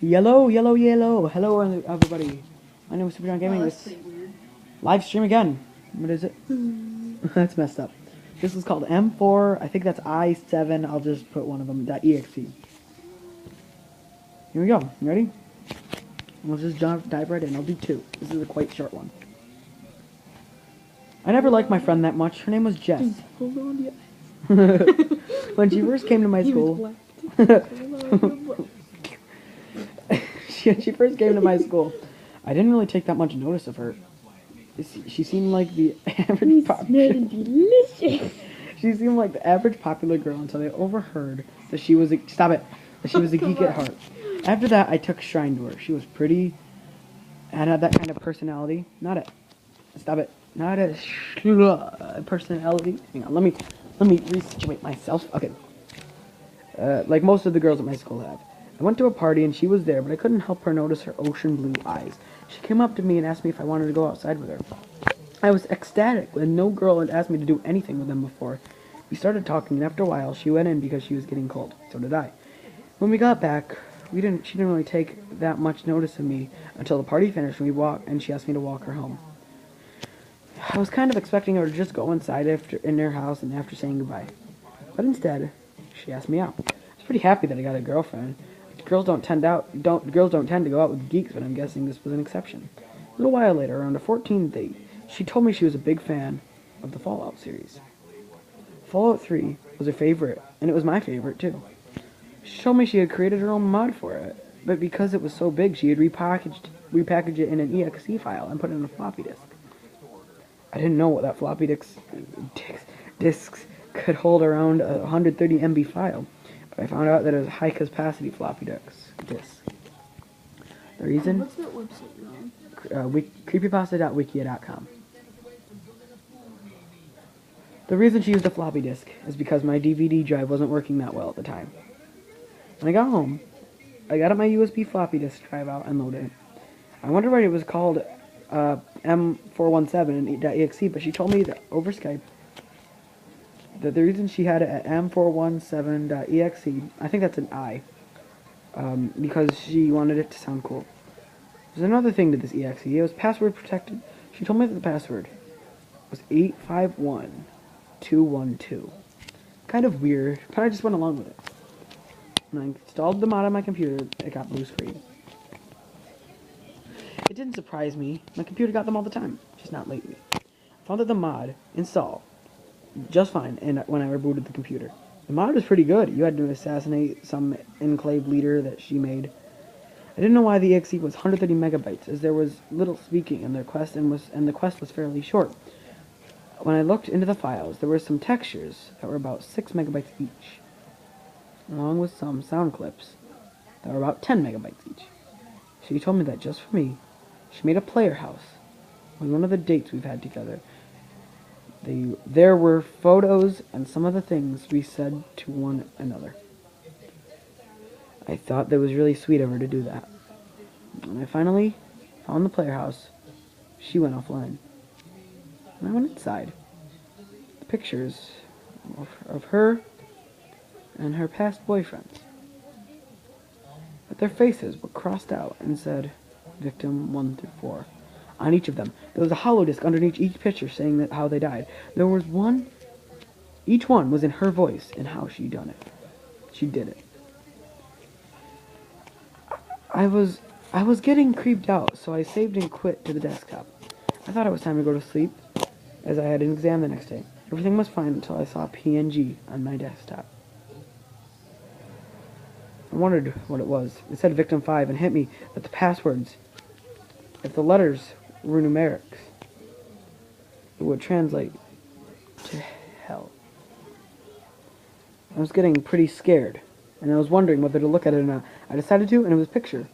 Yellow, yellow, yellow. Hello, everybody. My name is Super John Gaming. This live stream again. What is it? That's messed up. This is called M4. I think that's I7. I'll just put one of them. .exe. Here we go. You ready? Let's just dive right in. I'll do two. This is a quite short one. I never liked my friend that much. Her name was Jess. Hold on, yeah. When she first came to my school, she first came to my school, I didn't really take that much notice of her. She seemed like the average delicious. She seemed like the average popular girl until I overheard that she was a geek at heart. After that, I took shrine to her. She was pretty and had that kind of personality. Not a personality. Hang on, let me resituate myself. Okay. Like most of the girls at my school have. I went to a party and she was there, but I couldn't help her notice her ocean blue eyes. She came up to me and asked me if I wanted to go outside with her. I was ecstatic, and no girl had asked me to do anything with them before. We started talking, and after a while, she went in because she was getting cold. So did I. When we got back, she didn't really take that much notice of me until the party finished and she asked me to walk her home. I was kind of expecting her to just go inside in their house and after saying goodbye. But instead, she asked me out. I was pretty happy that I got a girlfriend. Girls don't tend to go out with geeks, but I'm guessing this was an exception. A little while later, around a 14th date, she told me she was a big fan of the Fallout series. Fallout 3 was her favorite, and it was my favorite too. She told me she had created her own mod for it, but because it was so big, she had repackaged it in an exe file and put it in a floppy disk. I didn't know what that floppy disks could hold around a 130 MB file. I found out that it was a high-capacity floppy disk. The reason? What's that website you're on? Creepypasta.wikia.com. The reason she used a floppy disk is because my DVD drive wasn't working that well at the time. When I got home, I got my USB floppy disk drive out and loaded it. I wondered why it was called M417.exe, but she told me that over Skype that the reason she had it at M417.exe, I think that's an I, because she wanted it to sound cool. There's another thing to this exe. It was password protected. She told me that the password was 851212. Kind of weird, but I just went along with it. When I installed the mod on my computer, it got blue screen. It didn't surprise me. My computer got them all the time, just not lately. I found that the mod installed just fine when I rebooted the computer. The mod was pretty good. You had to assassinate some enclave leader that she made. I didn't know why the exe was 130 megabytes, as there was little speaking in their quest, and the quest was fairly short. When I looked into the files, there were some textures that were about 6 megabytes each, along with some sound clips that were about 10 megabytes each. She told me that just for me, she made a player house on one of the dates we've had together. There were photos and some of the things we said to one another. I thought that was really sweet of her to do that. When I finally found the player house, she went offline. And I went inside. The pictures of her and her past boyfriends. But their faces were crossed out and said, victim 1 through 4. On each of them, there was a hollow disk underneath each picture saying that how they died. There was one, each one was in her voice and how she done it. She did it. I was getting creeped out, so I saved and quit to the desktop. I thought it was time to go to sleep, as I had an exam the next day. Everything was fine until I saw PNG on my desktop. I wondered what it was. It said victim 5 and hit me that the passwords, if the letters were numerics, it would translate to hell. I was getting pretty scared, and I was wondering whether to look at it or not. I decided to, and it was a picture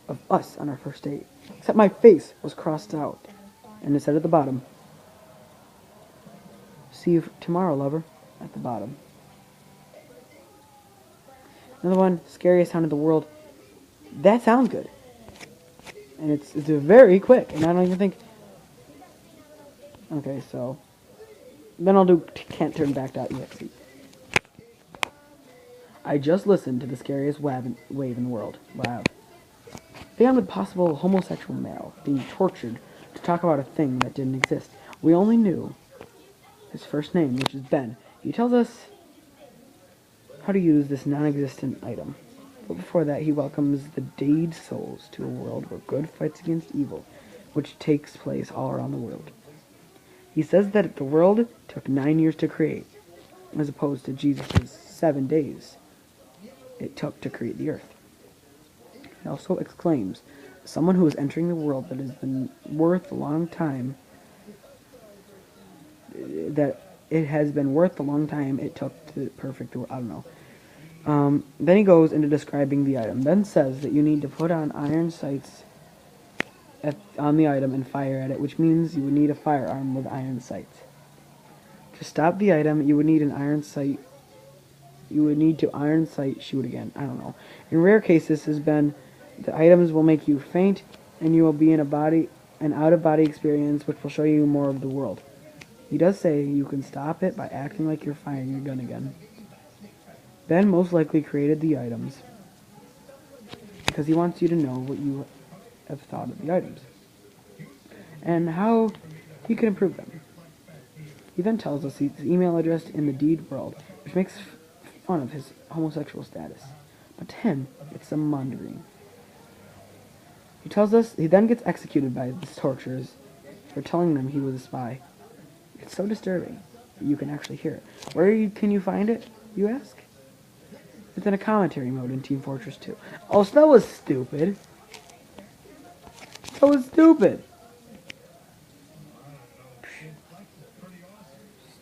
of us on our first date. Except my face was crossed out, and it said at the bottom, "See you tomorrow, lover," at the bottom. Another one, scariest sound in the world. That sounds good. And it's very quick, and I don't even think... Okay, so... Then I'll do can't turn back.exe. I just listened to the scariest wave in the world. Wow. Beyond the possible homosexual male being tortured to talk about a thing that didn't exist. We only knew his first name, which is Ben. He tells us how to use this non-existent item. But before that, he welcomes the dazed souls to a world where good fights against evil, which takes place all around the world. He says that the world took 9 years to create, as opposed to Jesus' 7 days it took to create the earth. He also exclaims, someone who is entering the world that has been worth a long time, that it has been worth the long time it took to perfect the world. I don't know. Then he goes into describing the item. Ben says that you need to put on iron sights on the item and fire at it, which means you would need a firearm with iron sights. To stop the item, you would need an iron sight. You would need to iron sight shoot again. I don't know. In rare cases, has been the items will make you faint, and you will be in an out-of-body experience, which will show you more of the world. He does say you can stop it by acting like you're firing your gun again. Ben most likely created the items because he wants you to know what you have thought of the items and how he can improve them. He then tells us his email address in the deed world, which makes fun of his homosexual status. But to him, it's some monitoring. He tells us he then gets executed by his torturers for telling them he was a spy. It's so disturbing that you can actually hear it. Where can you find it, you ask? It's in a commentary mode in Team Fortress 2. Oh, so that was stupid. That was stupid.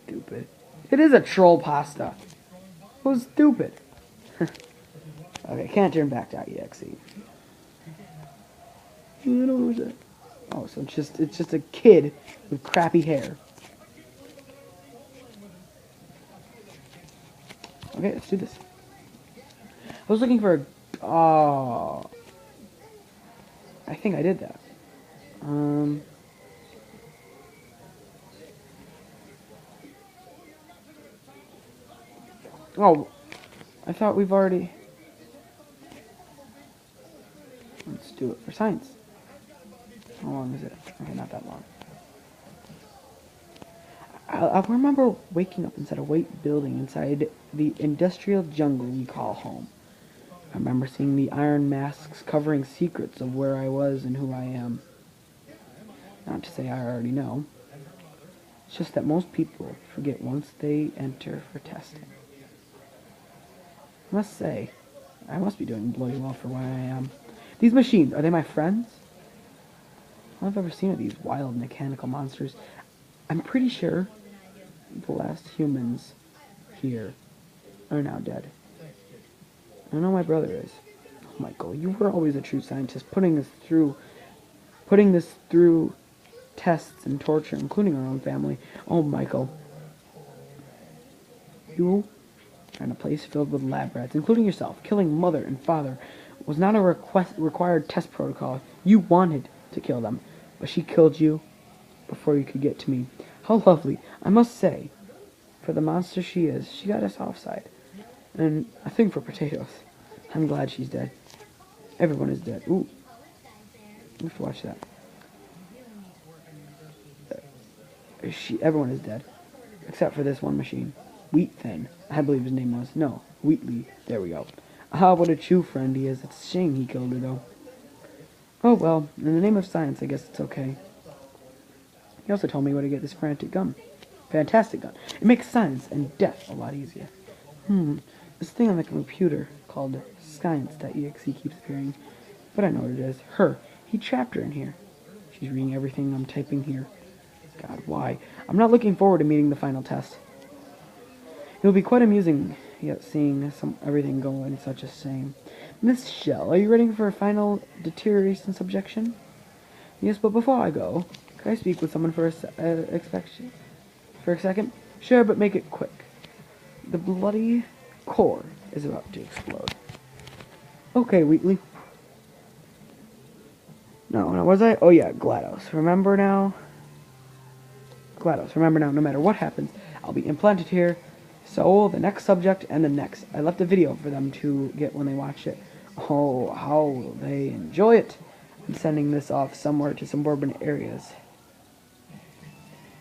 Stupid. It is a troll pasta. That was stupid. Okay, can't turn back to .exe. I don't know what's that. Oh, so it's just a kid with crappy hair. Okay, let's do this. I was looking for a... Oh. I think I did that. Oh. I thought we've already... Let's do it for science. How long is it? Okay, not that long. I remember waking up inside a white building inside the industrial jungle we call home. I remember seeing the iron masks covering secrets of where I was and who I am. Not to say I already know. It's just that most people forget once they enter for testing. I must say, I must be doing bloody well for where I am. These machines, are they my friends? All I've ever seen are these wild mechanical monsters. I'm pretty sure the last humans here are now dead. I know my brother is. Oh, Michael, you were always a true scientist, putting this through tests and torture, including our own family. Oh, Michael. You are in a place filled with lab rats, including yourself. Killing mother and father was not a required test protocol. You wanted to kill them, but she killed you before you could get to me. How lovely. I must say, for the monster she is, she got us offside. And a thing for potatoes. I'm glad she's dead. Everyone is dead. Ooh. We have to watch that. Everyone is dead. Except for this one machine. Wheat Thin. I believe his name was. No, Wheatley. There we go. Ah, what a true friend he is. It's a shame he killed her, though. Oh, well, in the name of science, I guess it's okay. He also told me where to get this fantastic gun. It makes science and death a lot easier. This thing on the computer called science.exe keeps appearing. But I know what it is. Her. He trapped her in here. She's reading everything I'm typing here. God, why? I'm not looking forward to meeting the final test. It'll be quite amusing, yet seeing everything go in such a shame. Miss Shell, are you ready for a final deterioration subjection? Yes, but before I go, can I speak with someone for a second? Sure, but make it quick. The bloody core is about to explode. Okay, Wheatley. No, was I? Oh yeah, GLaDOS. Remember now, no matter what happens, I'll be implanted here, So, the next subject and the next. I left a video for them to get when they watch it. Oh, how will they enjoy it? I'm sending this off somewhere to suburban areas.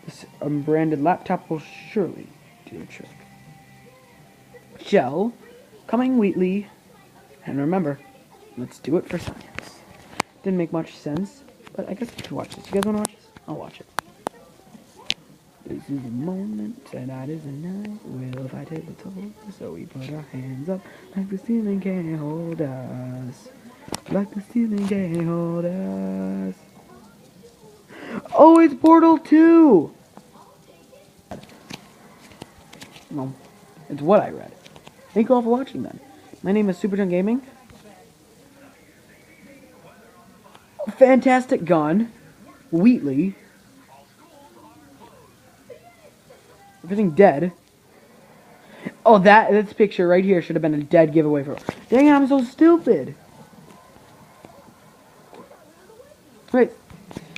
This unbranded laptop will surely do the trick. Shell, coming Wheatley, and remember, let's do it for science. Didn't make much sense, but I guess I could watch this. You guys want to watch this? I'll watch it. This is a moment, tonight is the night, we'll fight till the toll, so we put our hands up, like the ceiling can't hold us, like the ceiling can't hold us. Oh, it's Portal 2! No, it's what I read. Thank you all for watching then. My name is Superjunk Gaming. Fantastic Gun. Wheatley. Everything dead. Oh, this picture right here should have been a dead giveaway for. Dang it, I'm so stupid. Right.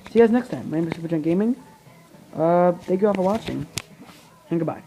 See you guys next time. My name is Superjunk Gaming. Thank you all for watching. And goodbye.